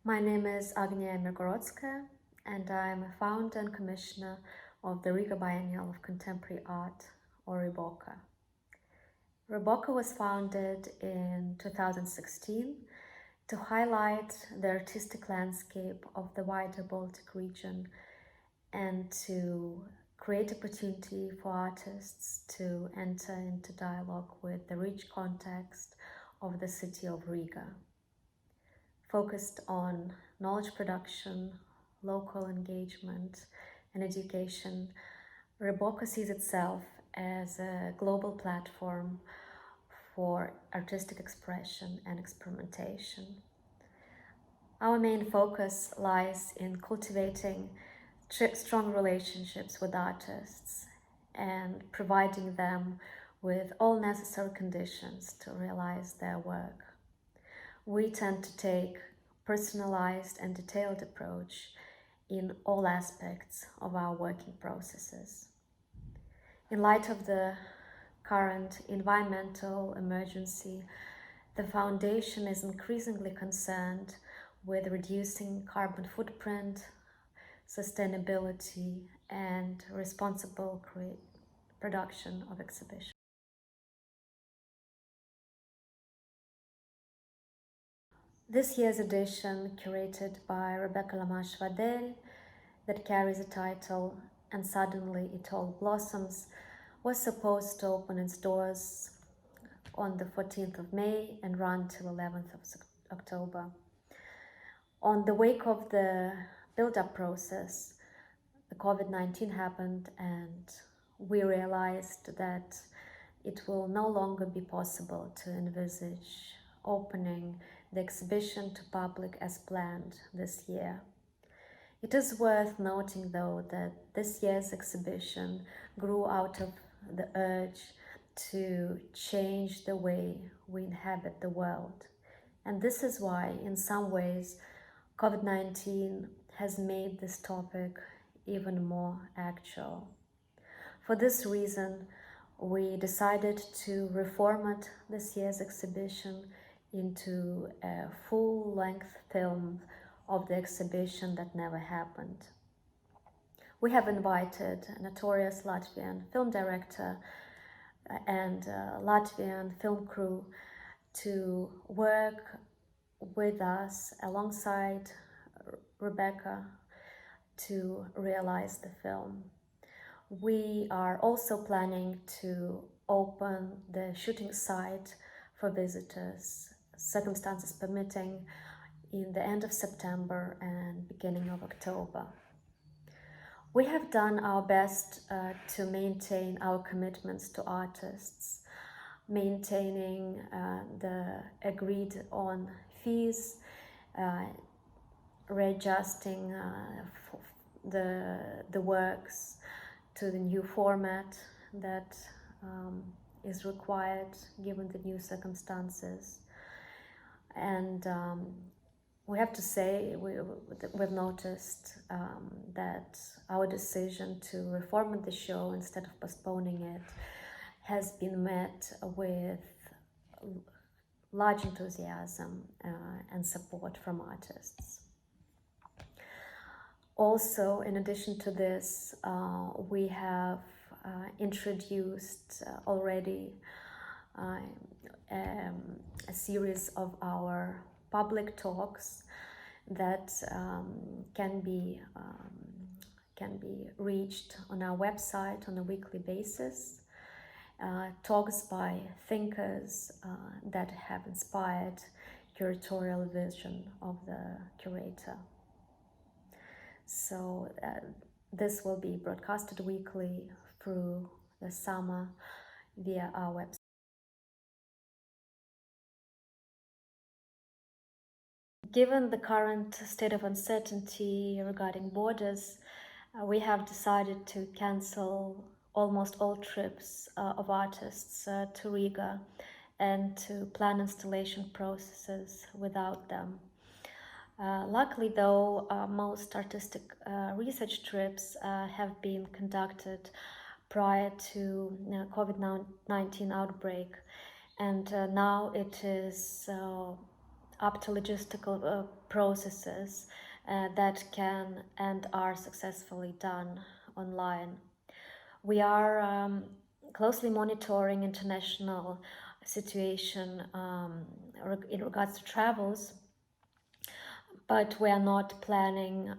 My name is Agniya Mirgorodskaya, and I'm a founder and commissioner of the Riga Biennial of Contemporary Art, or RiBoCa. RiBoCa was founded in 2016 to highlight the artistic landscape of the wider Baltic region and to create opportunity for artists to enter into dialogue with the rich context of the city of Riga. Focused on knowledge production, local engagement, and education, RiBoCa sees itself as a global platform for artistic expression and experimentation. Our main focus lies in cultivating strong relationships with artists and providing them with all necessary conditions to realize their work. We tend to take a personalized and detailed approach in all aspects of our working processes. In light of the current environmental emergency, the Foundation is increasingly concerned with reducing carbon footprint, sustainability, and responsible production of exhibitions. This year's edition, curated by Rebecca Lamash-Vadel, that carries the title "And Suddenly It All Blossoms," was supposed to open its doors on the 14th of May and run till 11th of October. On the wake of the build-up process, the COVID-19 happened, and we realized that it will no longer be possible to envisage opening the exhibition to public as planned this year. It is worth noting, though, that this year's exhibition grew out of the urge to change the way we inhabit the world. And this is why, in some ways, COVID-19 has made this topic even more actual. For this reason, we decided to reformat this year's exhibition into a full-length film of the exhibition that never happened. We have invited a notorious Latvian film director and Latvian film crew to work with us alongside Rebecca to realize the film. We are also planning to open the shooting site for visitors, circumstances permitting, in the end of September and beginning of October. We have done our best to maintain our commitments to artists, maintaining the agreed on fees, readjusting the works to the new format that is required given the new circumstances. And we have to say we've noticed that our decision to reformat the show instead of postponing it has been met with large enthusiasm and support from artists. Also, in addition to this, we have introduced already a series of our public talks that can be reached on our website on a weekly basis. Talks by thinkers that have inspired curatorial vision of the curator. So this will be broadcasted weekly through the summer via our website. Given the current state of uncertainty regarding borders, we have decided to cancel almost all trips of artists to Riga and to plan installation processes without them. Luckily, though, most artistic research trips have been conducted prior to COVID-19 outbreak, and now it is up to logistical processes that can and are successfully done online. We are closely monitoring international situation in regards to travels, but we are not planning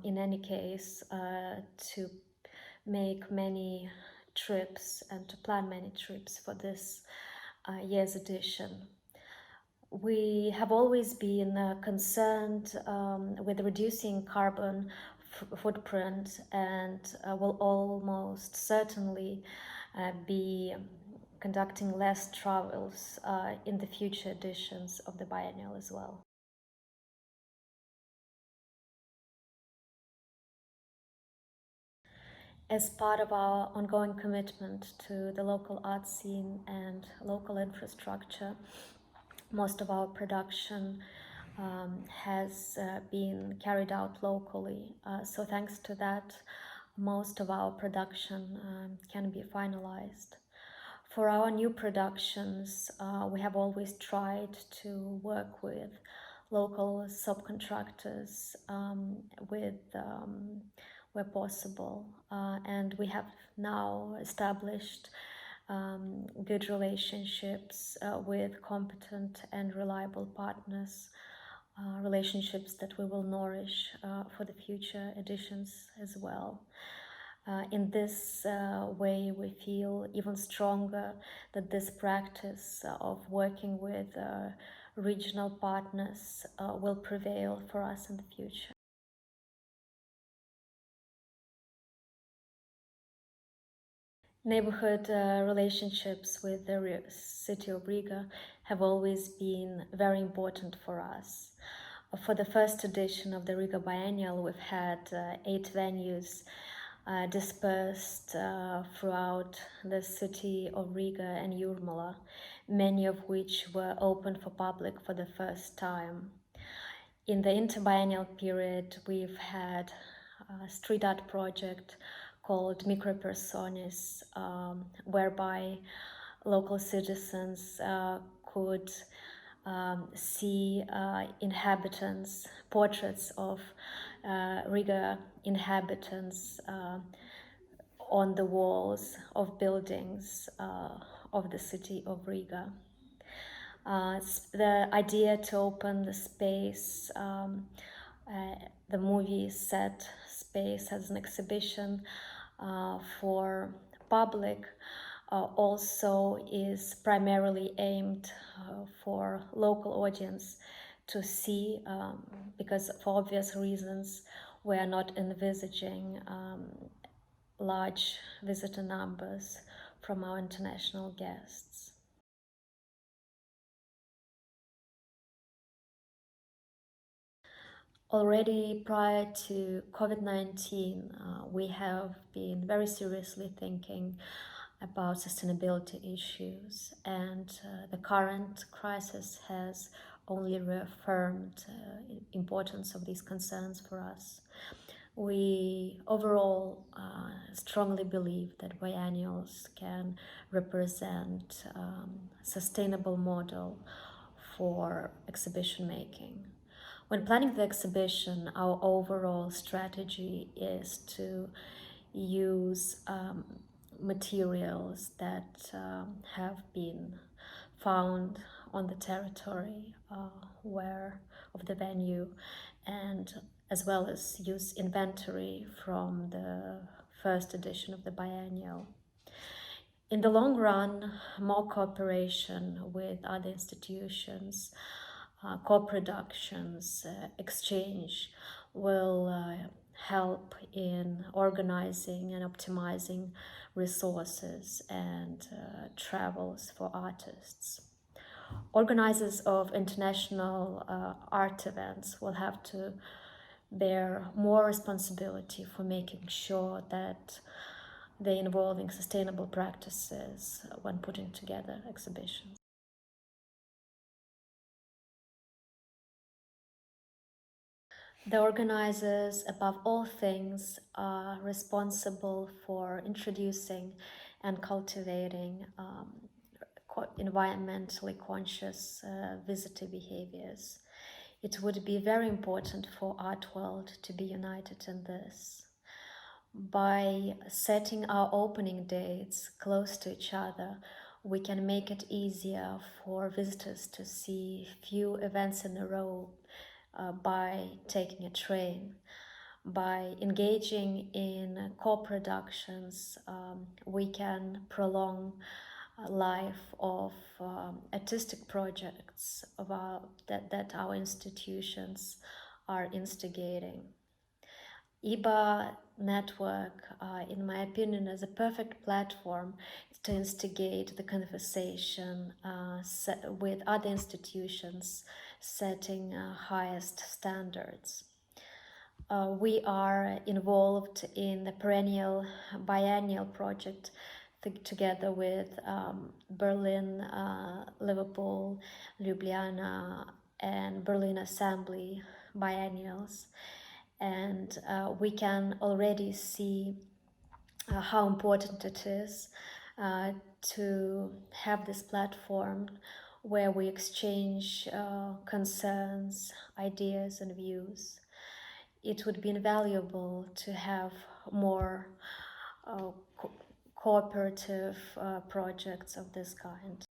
in any case to make many trips and to plan many trips for this year's edition. We have always been concerned with reducing carbon footprint and will almost certainly be conducting less travels in the future editions of the Biennial as well. As part of our ongoing commitment to the local art scene and local infrastructure, most of our production has been carried out locally. So thanks to that, most of our production can be finalized. For our new productions, we have always tried to work with local subcontractors where possible, and we have now established good relationships with competent and reliable partners, relationships that we will nourish for the future editions as well. In this way, we feel even stronger that this practice of working with regional partners will prevail for us in the future. Neighborhood relationships with the city of Riga have always been very important for us. For the first edition of the Riga Biennial, we've had 8 venues dispersed throughout the city of Riga and Jurmala, many of which were open for public for the first time. In the interbiennial period, we've had a street art project called Micropersonis, whereby local citizens could see inhabitants, portraits of Riga inhabitants on the walls of buildings of the city of Riga. The idea to open the space, the movie set space as an exhibition for public also is primarily aimed for local audience to see, because for obvious reasons we are not envisaging large visitor numbers from our international guests. Already prior to COVID-19, we have been very seriously thinking about sustainability issues, and the current crisis has only reaffirmed the importance of these concerns for us. We overall strongly believe that biennials can represent a sustainable model for exhibition making. When planning the exhibition, our overall strategy is to use materials that have been found on the territory of the venue, and as well as use inventory from the first edition of the biennial. In the long run, more cooperation with other institutions, co-productions, exchange will help in organizing and optimizing resources and travels for artists. Organizers of international art events will have to bear more responsibility for making sure that they're involving sustainable practices when putting together exhibitions. The organizers, above all things, are responsible for introducing and cultivating environmentally conscious visitor behaviors. It would be very important for art world to be united in this. By setting our opening dates close to each other, we can make it easier for visitors to see few events in a row by taking a train. By engaging in co-productions, we can prolong life of artistic projects that our institutions are instigating. IBA network, in my opinion, is a perfect platform to instigate the conversation with other institutions setting highest standards. We are involved in the perennial biennial project together with Berlin, Liverpool, Ljubljana, and Berlin Assembly biennials. And we can already see how important it is to have this platform where we exchange concerns, ideas, and views. It would be invaluable to have more cooperative projects of this kind.